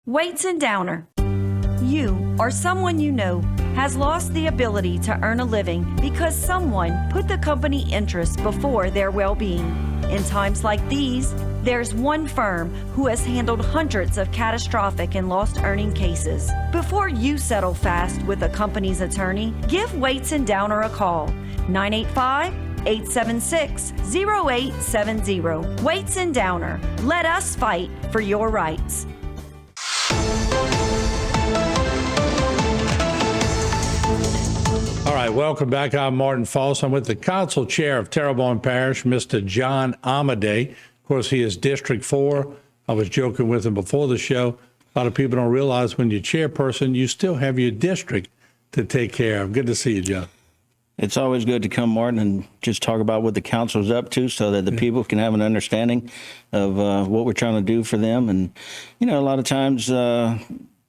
Weights and Downer. You or someone you know has lost the ability to earn a living because someone put the company interest before their well-being. In times like these, there's one firm who has handled hundreds of catastrophic and lost earning cases. Before you settle fast with a company's attorney, give Weights and Downer a call. 985-876-0870. Weights and Downer. Let us fight for your rights. All right, welcome back. I'm Martin Foss. I'm with the Council Chair of Terrebonne Parish, Mr. John Amadei. Of course, he is District 4. I was joking with him before the show. A lot of people don't realize when you're chairperson, you still have your district to take care of. Good to see you, John. It's always good to come, Martin, and just talk about what the council's up to so that the people can have an understanding of what we're trying to do for them. And, you know, a lot of times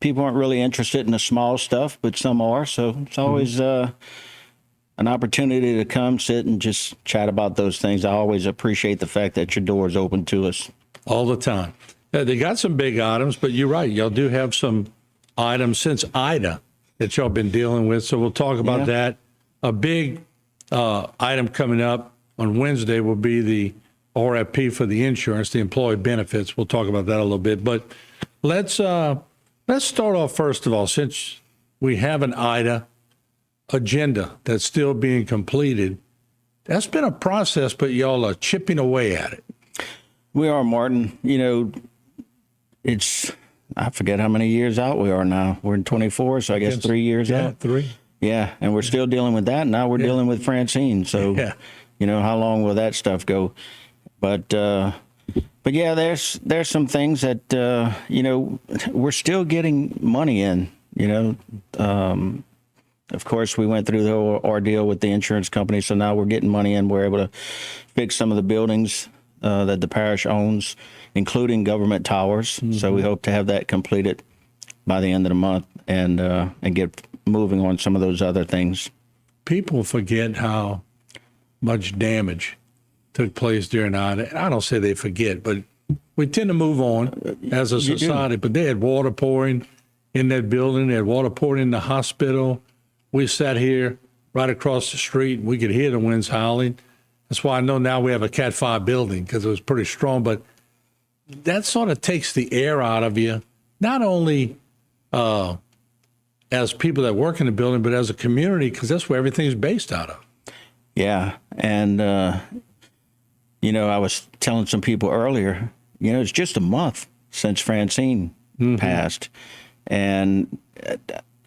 people aren't really interested in the small stuff, but some are. So it's always an opportunity to come, sit, and just chat about those things. I always appreciate the fact that your door is open to us. All the time. They got some big items, but you're right. Y'all do have some items since Ida that y'all been dealing with. So we'll talk about that. A big item coming up on Wednesday will be the RFP for the insurance, the employee benefits. We'll talk about that a little bit. But let's start off, first of all, since we have an Ida agenda that's still being completed. That's been a process, but y'all are chipping away at it. We are, Martin. You know, I forget how many years out we are now. We're in 24, so I guess 3 years out. 3. Yeah, and we're still dealing with that. Now we're dealing with Francine. So, you know, how long will that stuff go? But yeah, there's some things that, you know, we're still getting money in, you know. Of course, we went through the whole ordeal with the insurance company, so now we're getting money in. We're able to fix some of the buildings that the parish owns, including government towers. Mm-hmm. So we hope to have that completed by the end of the month and get moving on some of those other things. People forget how much damage took place during Ida. I don't say they forget, but we tend to move on as a society. But they had water pouring in that building. They had water pouring in the hospital. We sat here right across the street. We could hear the winds howling. That's why I know now we have a Cat 5 building, because it was pretty strong. But that sort of takes the air out of you, not only as people that work in the building, but as a community, because that's where everything is based out of. Yeah. And, you know, I was telling some people earlier, you know, it's just a month since Francine passed. And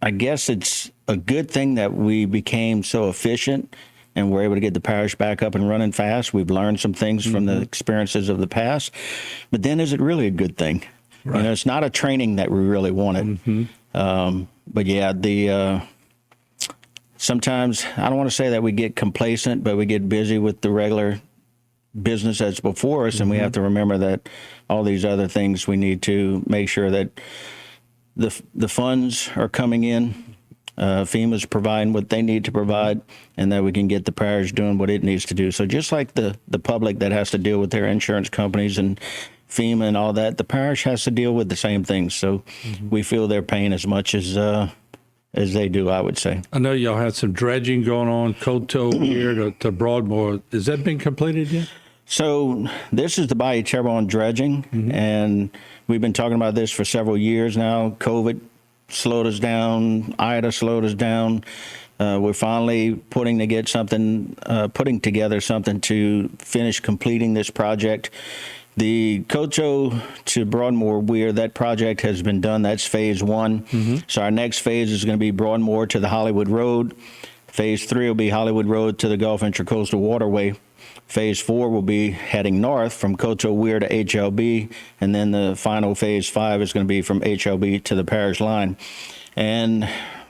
I guess it's a good thing that we became so efficient and we're able to get the parish back up and running fast. We've learned some things from the experiences of the past. But then is it really a good thing? Right. You know, it's not a training that we really wanted. But yeah, sometimes I don't want to say that we get complacent, but we get busy with the regular business that's before us. And we have to remember that all these other things, we need to make sure that the funds are coming in. FEMA's providing what they need to provide, and that we can get the parish doing what it needs to do. So just like the public that has to deal with their insurance companies and FEMA and all that, the parish has to deal with the same things. So we feel their pain as much as they do, I would say. I know y'all had some dredging going on, Coteau here to Broadmoor. Has that been completed yet? So this is the Bayou Terrebonne dredging, and we've been talking about this for several years now. COVID slowed us down. Ida slowed us down. We're finally putting together something to finish completing this project. The Coteau to Broadmoor Weir, that project has been done. That's phase 1. So our next phase is going to be Broadmoor to the Hollywood Road. Phase 3 will be Hollywood Road to the Gulf Intracoastal Waterway. Phase 4 will be heading north from Coteau Weir to HLB, and then the final phase 5 is going to be from HLB to the parish line. And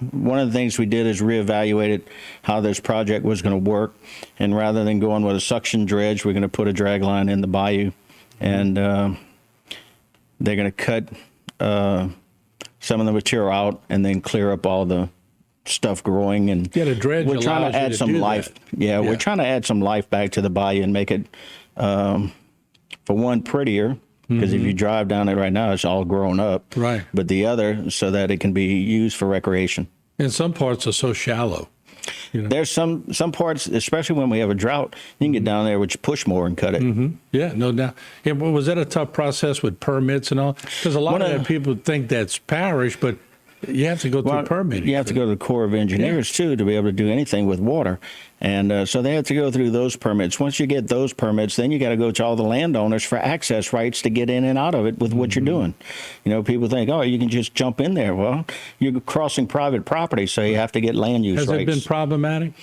one of the things we did is reevaluated how this project was going to work, and rather than going with a suction dredge, we're going to put a drag line in the bayou, and they're going to cut some of the material out and then clear up all the stuff growing, and the dredge we're trying to add some life. Yeah, we're trying to add some life back to the bayou and make it, for one, prettier, Because if you drive down it right now, it's all grown up. Right. But the other, so that it can be used for recreation. And some parts are so shallow. There's some parts, especially when we have a drought, you can get down there with your push mower and cut it. Yeah, no doubt. Yeah, well, was that a tough process with permits and all? Because a lot of people think that's parish, but you have to go through permitting. You have to go to the Corps of Engineers, too, to be able to do anything with water. And so they have to go through those permits. Once you get those permits, then you got to go to all the landowners for access rights to get in and out of it with what you're doing. People think, oh, you can just jump in there. Well, you're crossing private property, so you have to get land use rights. Has it been problematic?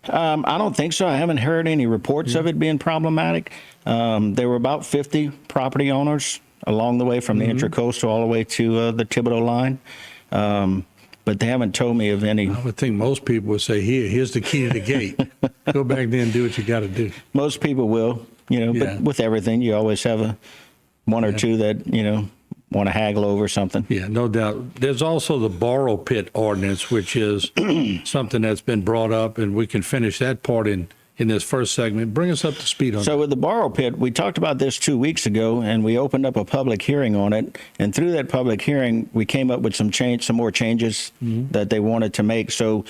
I don't think so. I haven't heard any reports of it being problematic. There were about 50 property owners along the way from the Intracoastal all the way to the Thibodeau line. But they haven't told me of any. I would think most people would say, here's the key to the gate. Go back there and do what you got to do. Most people will, but with everything, you always have one or two that, want to haggle over something. Yeah, no doubt. There's also the borrow pit ordinance, which is something that's been brought up, and we can finish that part in this first segment. Bring us up to speed on that. So with the borrow pit, we talked about this 2 weeks ago, and we opened up a public hearing on it. And through that public hearing, we came up with some more changes that they wanted to make. So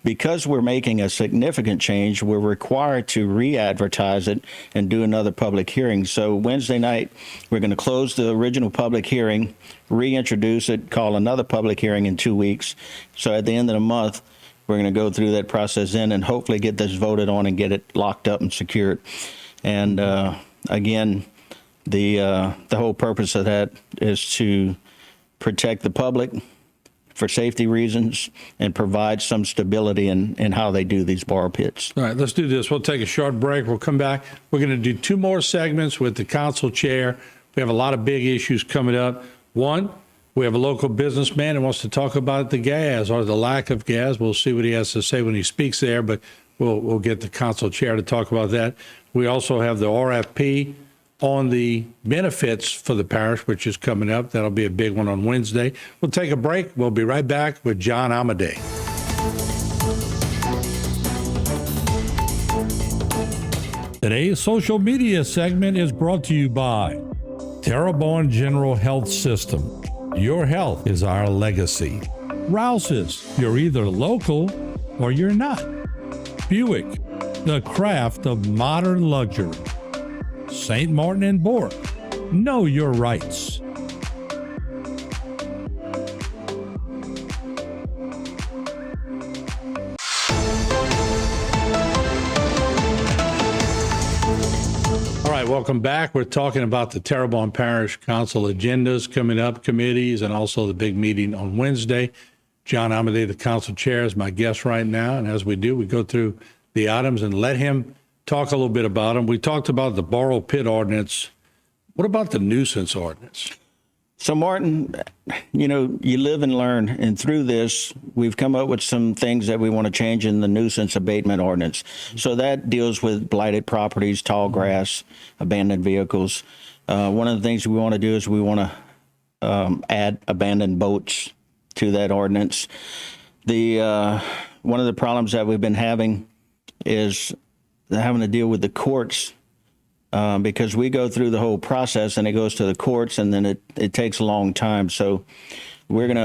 because we're making a significant change, we're required to re-advertise it and do another public hearing. So Wednesday night, we're going to close the original public hearing, reintroduce it, call another public hearing in 2 weeks. So at the end of the month, we're going to go through that process and hopefully get this voted on and get it locked up and secured. And again, the whole purpose of that is to protect the public for safety reasons and provide some stability in how they do these borrow pits. All right, let's do this. We'll take a short break. We'll come back. We're going to do 2 more segments with the council chair. We have a lot of big issues coming up. One, we have a local businessman who wants to talk about the gas or the lack of gas. We'll see what he has to say when he speaks there, but we'll get the council chair to talk about that. We also have the RFP on the benefits for the parish, which is coming up. That'll be a big one on Wednesday. We'll take a break. We'll be right back with John Amadei. Today's social media segment is brought to you by Terrebonne General Health System. Your health is our legacy. Rouse's, you're either local or you're not. Buick, the craft of modern luxury. St. Martin and Bork, know your rights. All right, welcome back. We're talking about the Terrebonne Parish Council agendas coming up, committees, and also the big meeting on Wednesday. John Amadei, the council chair, is my guest right now. And as we do, we go through the items and let him talk a little bit about them. We talked about the borrow pit ordinance. What about the nuisance ordinance? So, Martin, you live and learn. And through this, we've come up with some things that we want to change in the nuisance abatement ordinance. So that deals with blighted properties, tall grass, abandoned vehicles. One of the things we want to do is we want to add abandoned boats to that ordinance. One of the problems that we've been having is having to deal with the courts because we go through the whole process and it goes to the courts and then it takes a long time. So we're going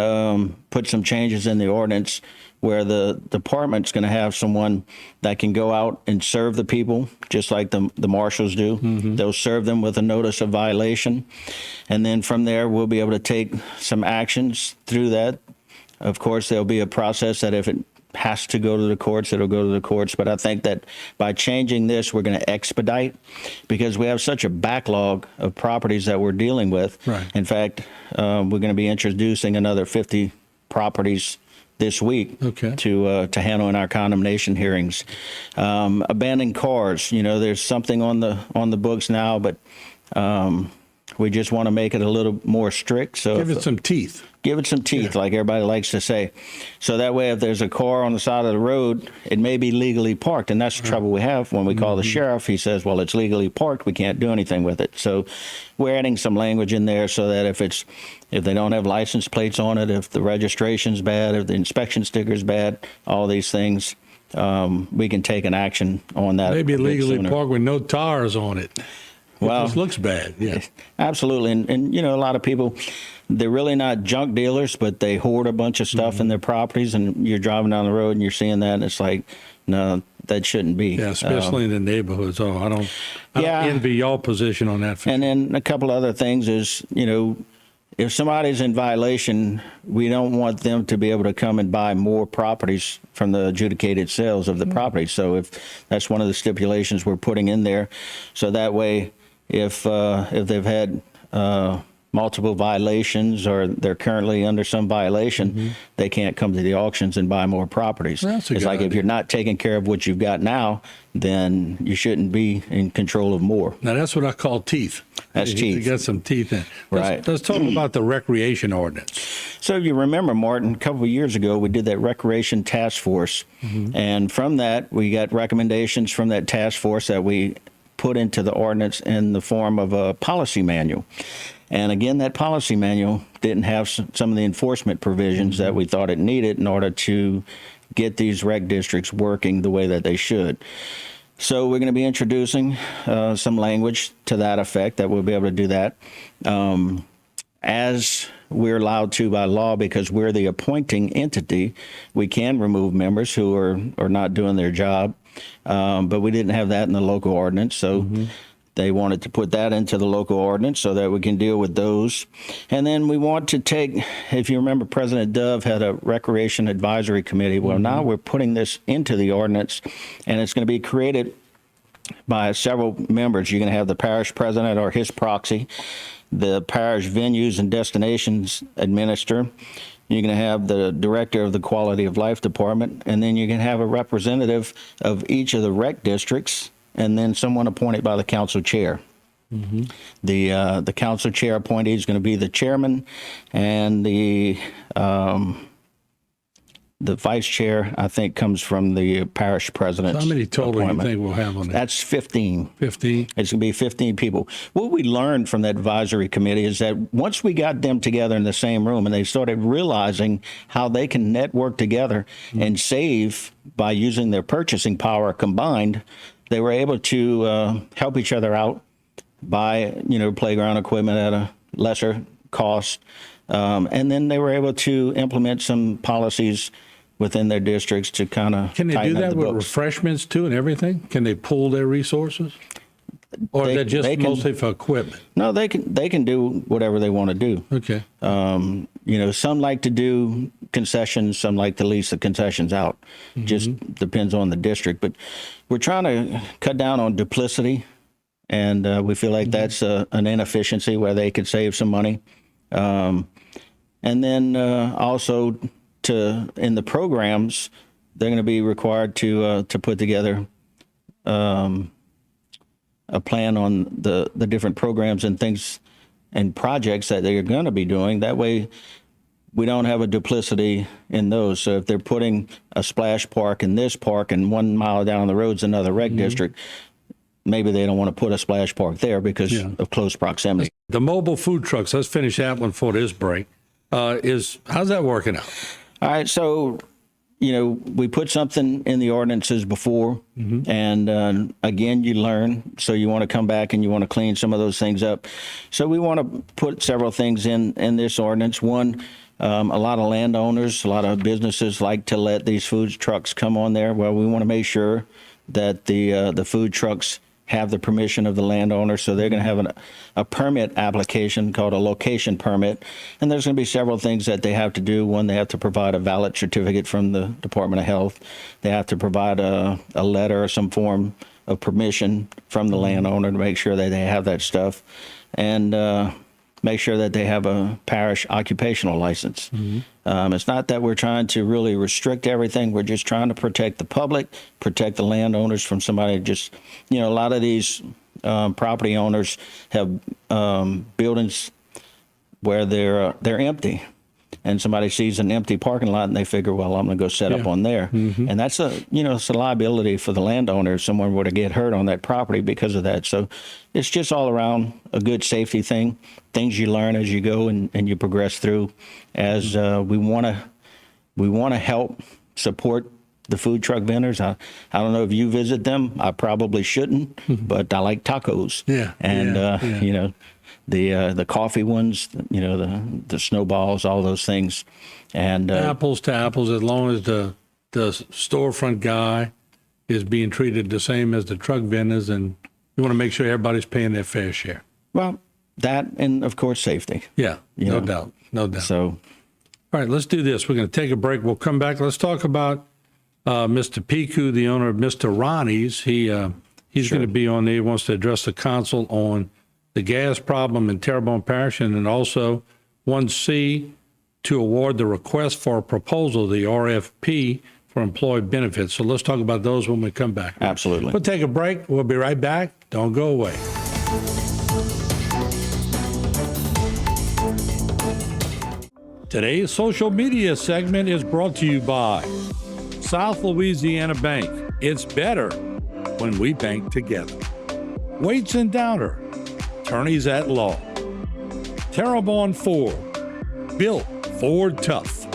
to put some changes in the ordinance where the department's going to have someone that can go out and serve the people, just like the marshals do. They'll serve them with a notice of violation. And then from there, we'll be able to take some actions through that. Of course, there'll be a process that if it has to go to the courts, it'll go to the courts. But I think that by changing this, we're going to expedite because we have such a backlog of properties that we're dealing with. Right. In fact, we're going to be introducing another 50 properties this week to handle in our condemnation hearings. Abandoned cars, there's something on the books now, but we just want to make it a little more strict. So give it some teeth. Give it some teeth, like everybody likes to say. So that way, if there's a car on the side of the road, it may be legally parked. And that's the trouble we have when we call the sheriff. He says, well, it's legally parked. We can't do anything with it. So we're adding some language in there so that if they don't have license plates on it, if the registration's bad, if the inspection sticker's bad, all these things, we can take an action on that. Maybe legally parked with no tires on it. Well, it just looks bad. Yeah. Absolutely. And a lot of people, they're really not junk dealers, but they hoard a bunch of stuff in their properties, and you're driving down the road and you're seeing that, and it's like, no, that shouldn't be. Yeah, especially in the neighborhoods. Oh, I don't envy y'all position on that. And then a couple other things is, if somebody's in violation, we don't want them to be able to come and buy more properties from the adjudicated sales of the property. So if that's one of the stipulations we're putting in there, so that way, if they've had multiple violations or they're currently under some violation, they can't come to the auctions and buy more properties. That's a it's good like idea. if you're not taking care of what you've got now, then you shouldn't be in control of more. Now, that's what I call teeth. That's You teeth. got some teeth in. Right. Let's talk about the recreation ordinance. So if you remember, Martin, a couple of years ago, we did that recreation task force. And from that, we got recommendations from that task force that we put into the ordinance in the form of a policy manual. And again, that policy manual didn't have some of the enforcement provisions that we thought it needed in order to get these rec districts working the way that they should. So we're going to be introducing some language to that effect that we'll be able to do that as we're allowed to by law, because we're the appointing entity. We can remove members who are not doing their job, but we didn't have that in the local ordinance. So they wanted to put that into the local ordinance so that we can deal with those. And then we want to take, if you remember, President Dove had a recreation advisory committee. Well, now we're putting this into the ordinance, and it's going to be created by several members. You're going to have the parish president or his proxy, the parish venues and destinations administrator. You're going to have the director of the quality of life department, and then you can have a representative of each of the rec districts, and then someone appointed by the council chair. The council chair appointee is going to be the chairman, and the vice chair, I think, comes from the parish president's How many total do you appointment. think we'll have on that? That's 15. 15? It's going to be 15 people. What we learned from that advisory committee is that once we got them together in the same room and they started realizing how they can network together and save by using their purchasing power combined, they were able to help each other out, buy playground equipment at a lesser cost, and then they were able to implement some policies within their districts to kind of Can they do that with refreshments too and everything? Can they pool their resources? Or is that just mostly for equipment? No, they can do whatever they want to do. Okay. Some like to do concessions, some like to lease the concessions out. Just depends on the district. But we're trying to cut down on duplicity, and we feel like that's an inefficiency where they could save some money. And then also in the programs, they're going to be required to put together a plan on the different programs and things and projects that they're going to be doing. That way, we don't have a duplicity in those. So if they're putting a splash park in this park and 1 mile down the road's another rec district, maybe they don't want to put a splash park there because of close proximity. The mobile food trucks, let's finish that one for this break. How's that working out? All right, so we put something in the ordinances before, and again, you learn. So you want to come back and you want to clean some of those things up. So we want to put several things in this ordinance. One, a lot of landowners, a lot of businesses like to let these food trucks come on there. Well, we want to make sure that the food trucks have the permission of the landowner. So they're going to have a permit application called a location permit. And there's going to be several things that they have to do. One, they have to provide a valid certificate from the Department of Health. They have to provide a letter or some form of permission from the landowner to make sure that they have that stuff. And make sure that they have a parish occupational license. It's not that we're trying to really restrict everything. We're just trying to protect the public, protect the landowners from somebody just, a lot of these property owners have buildings where they're empty. And somebody sees an empty parking lot and they figure, well, I'm going to go set up on there. And that's it's a liability for the landowner if someone were to get hurt on that property because of that. So it's just all around a good safety thing, things you learn as you go and you progress through as we want to help support the food truck vendors. I don't know if you visit them. I probably shouldn't, but I like tacos. Yeah. And, yeah. you know, the coffee ones, you know, the snowballs, all those things. And Apples to apples, as long as the storefront guy is being treated the same as the truck vendors, and you want to make sure everybody's paying their fair share. well, that and, of course, safety. Yeah, no know. doubt. No doubt. So, All right, let's do this. We're going to take a break. We'll come back. Let's talk about Mr. Piku, the owner of Mr. Ronnie's. He's going to be on there. He wants to address the council on the gas problem in Terrebonne Parish, and then also 1C to award the request for a proposal, the RFP, for employee benefits. So let's talk about those when we come back. absolutely. We'll take a break. We'll be right back. Don't go away. Today's social media segment is brought to you by South Louisiana Bank. It's better when we bank together. Waits and Downer, attorneys at law. Terrebonne Ford, built Ford tough.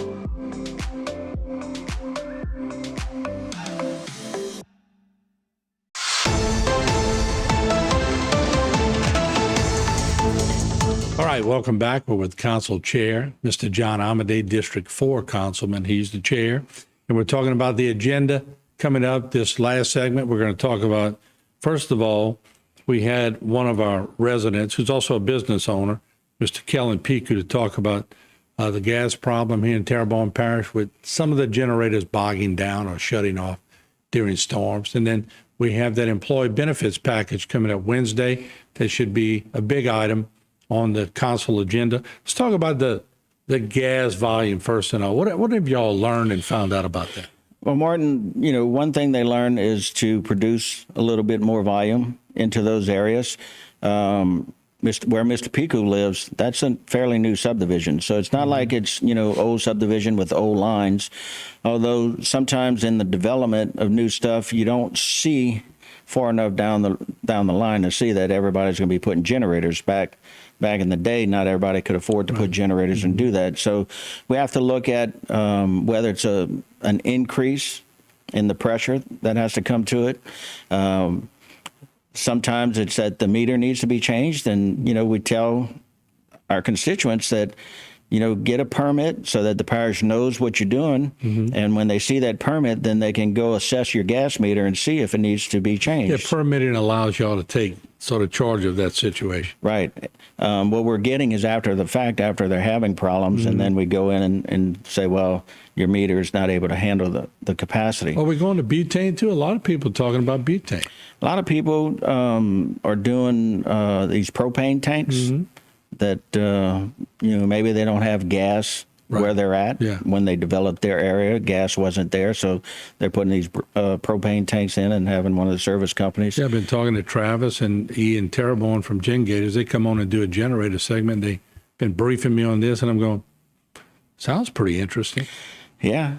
All right, welcome back. We're with Council Chair, Mr. John Amade, District 4 Councilman. He's the chair. And we're talking about the agenda coming up. This last segment, we're going to talk about, first of all, we had one of our residents, who's also a business owner, Mr. Kellen Piku, to talk about the gas problem here in Terrebonne Parish with some of the generators bogging down or shutting off during storms. And then we have that employee benefits package coming up Wednesday. That should be a big item on the council agenda. Let's talk about the gas volume first and all. What have y'all learned and found out about that? Well, Martin, you know, one thing they learn is to produce a little bit more volume into those areas. Where Mr. Piku lives, that's a fairly new subdivision. So it's not like it's, you know, old subdivision with old lines. Although sometimes in the development of new stuff, you don't see far enough down the line to see that everybody's going to be putting generators back in the day. Not everybody could afford to put generators and do that. So we have to look at whether it's an increase in the pressure that has to come to it. Sometimes it's that the meter needs to be changed, and, you know, we tell our constituents that, you know, get a permit so that the parish knows what you're doing. And when they see that permit, then they can go assess your gas meter and see if it needs to be changed. Yeah, permitting allows y'all to take sort of charge of that situation. Right. What we're getting is after the fact, after they're having problems, and then we go in and say, well, your meter is not able to handle the capacity. Are we going to butane too? A lot of people talking about butane. A lot of people are doing these propane tanks that, you know, maybe they don't have gas where they're at. Yeah. When they developed their area, gas wasn't there, so they're putting these propane tanks in and having one of the service companies. Yeah, I've been talking to Travis and Ian Terrebonne from Gen Gators. They come on and do a generator segment. They've been briefing me on this, and I'm going, sounds pretty interesting. Yeah.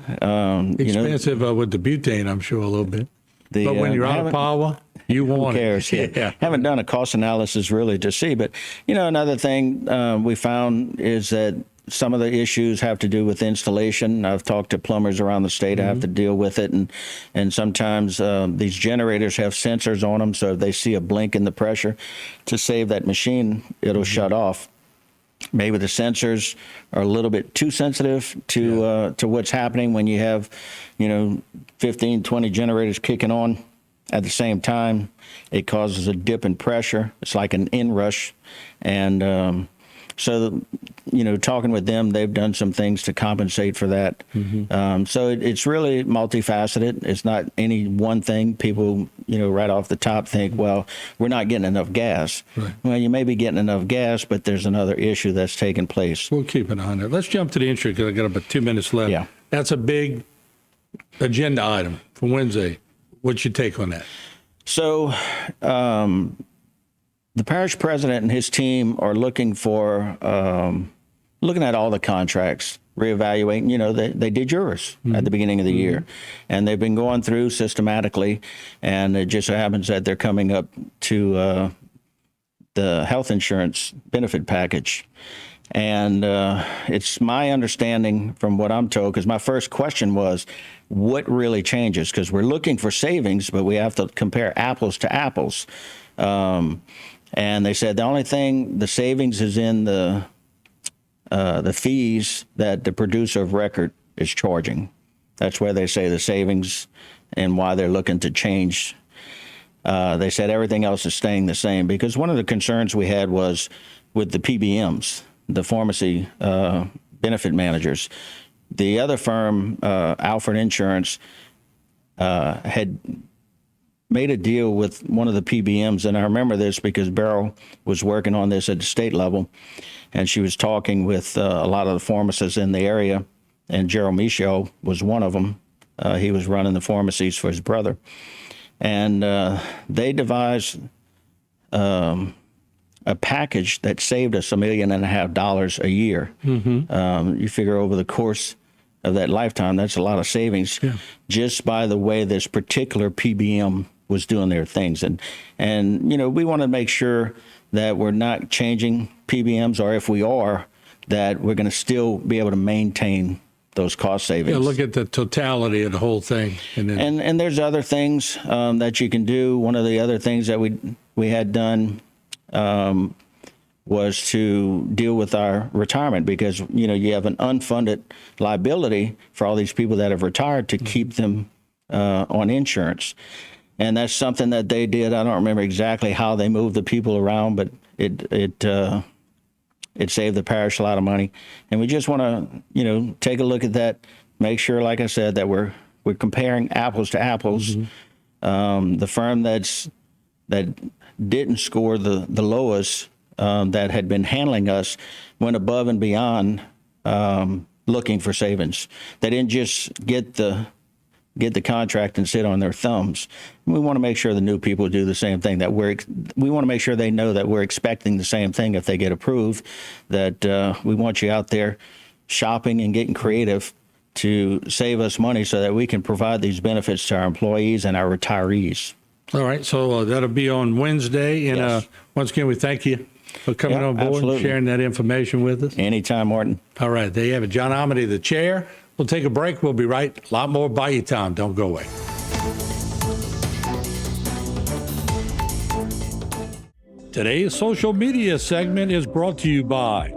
Expensive with the butane, I'm sure, a little bit. But when you're out of power, you want Who cares? it. Yeah. Haven't done a cost analysis really to see. But, you know, another thing we found is that some of the issues have to do with installation. I've talked to plumbers around the state. I have to deal with it. And sometimes these generators have sensors on them. So if they see a blink in the pressure, to save that machine, it'll shut off. Maybe the sensors are a little bit too sensitive to what's happening when you have, you know, 15, 20 generators kicking on at the same time. It causes a dip in pressure. It's like an inrush. And so, you know, talking with them, they've done some things to compensate for that. So it's really multifaceted. It's not any one thing. People, you know, right off the top think, well, we're not getting enough gas. Right. Well, you may be getting enough gas, but there's another issue that's taking place. We'll keep an eye on it. Let's jump to the intro because I got about 2 minutes left. Yeah. That's a big agenda item for Wednesday. What's your take on that? So the parish president and his team are looking at all the contracts, reevaluating. You know, they did yours at the beginning of the year, and they've been going through systematically, and it just so happens that they're coming up to the health insurance benefit package. And it's my understanding from what I'm told, because my first question was, what really changes? Because we're looking for savings, but we have to compare apples to apples. And they said the only thing, the savings is in the fees that the producer of record is charging. That's where they say the savings and why they're looking to change. They said everything else is staying the same, because one of the concerns we had was with the PBMs, the pharmacy benefit managers. The other firm, Alfred Insurance, had made a deal with one of the PBMs, and I remember this because Beryl was working on this at the state level, and she was talking with a lot of the pharmacists in the area, and Gerald Michaud was one of them. He was running the pharmacies for his brother, and they devised a package that saved us $1.5 million a year. You figure over the course of that lifetime, that's a lot of savings just by the way this particular PBM was doing their things. And you know, we want to make sure that we're not changing PBMs, or if we are, that we're going to still be able to maintain those cost savings. Yeah, look at the totality of the whole thing. And then, and there's other things that you can do. One of the other things that we had done was to deal with our retirement, because, you know, you have an unfunded liability for all these people that have retired to keep them on insurance. And that's something that they did. I don't remember exactly how they moved the people around, but it saved the parish a lot of money. And we just want to, you know, take a look at that, make sure, like I said, that we're comparing apples to apples. The firm that didn't score the lowest, that had been handling us, went above and beyond looking for savings. They didn't just get the contract and sit on their thumbs. We want to make sure the new people do the same thing. That we want to make sure they know that we're expecting the same thing if they get approved. That we want you out there shopping and getting creative to save us money so that we can provide these benefits to our employees and our retirees. all right, so that'll be on Wednesday. And Yes. once again, we thank you for coming on board absolutely. and sharing that information with us. Anytime, Martin. All right, there you have it. John Amity, the chair. We'll take a break. We'll be right. A lot more Bayou time. Don't go away. Today's social media segment is brought to you by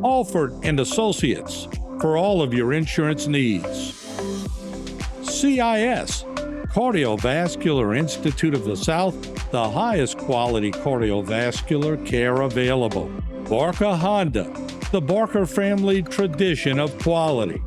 Alford and Associates for all of your insurance needs. CIS, Cardiovascular Institute of the South, the highest quality cardiovascular care available. Barker Honda, the Barker family tradition of quality.